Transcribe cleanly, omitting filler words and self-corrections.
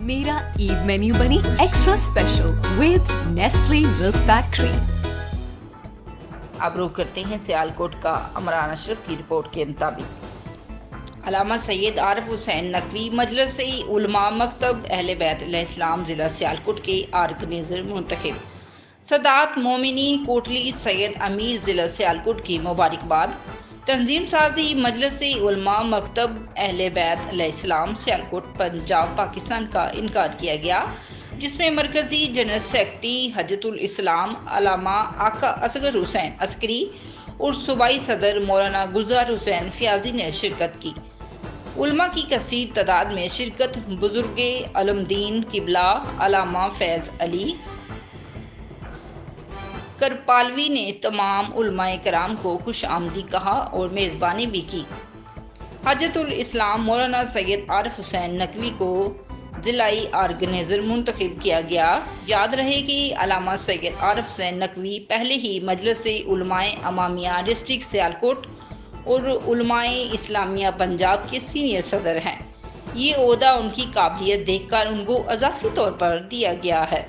मेरा ईद मेन्यू बनी extra special with Nestle milk pack cream. अब रुख करते हैं सियालकोट का। अमरान अशरफ की रिपोर्ट के मुताबिक अल्लामा सैयद आरिफ हुसैन नकवी मजलिस उलमा मकतब अहले बैत अलैहिस्सलाम ज़िला सियालकोट के आर्गेनाइज़र मुंतखब सदात मोमिनीन कोटली सैयद अमीर ज़िला सियालकोट की मुबारकबाद। तंजीम साजी मजलिस उलमा मकतब अहले बैत अलैहिस्सलाम सियालकोट पंजाब पाकिस्तान का इनकाद किया गया, जिसमें मरकज़ी जनरल सेक्रेटरी हजतुल इस्लाम अल्लामा आका असगर हुसैन अस्करी और सूबाई सदर मौलाना गुलजार हुसैन फयाजी ने शिरकत की। उलमा की कसीर तादाद में शिरकत बुजुर्ग अलमदीन किबला अल्लामा फैज़ अली करपालवी ने तमाम उलमाए कराम को खुश आमदी कहा और मेज़बानी भी की। हजतुल इस्लाम मौलाना सैयद आरिफ हुसैन नकवी को ज़िलाई आर्गेनाइज़र मुंतखब किया गया। याद रहे कि अल्लामा सैयद आरिफ हुसैन नकवी पहले ही मजलिस उलमाए अमामिया डिस्ट्रिक्ट सियालकोट और उलमाए इस्लामिया पंजाब के सीनियर सदर हैं। ये ओहदा उनकी काबिलियत देखकर उनको अज़ाफ़ी तौर पर दिया गया है।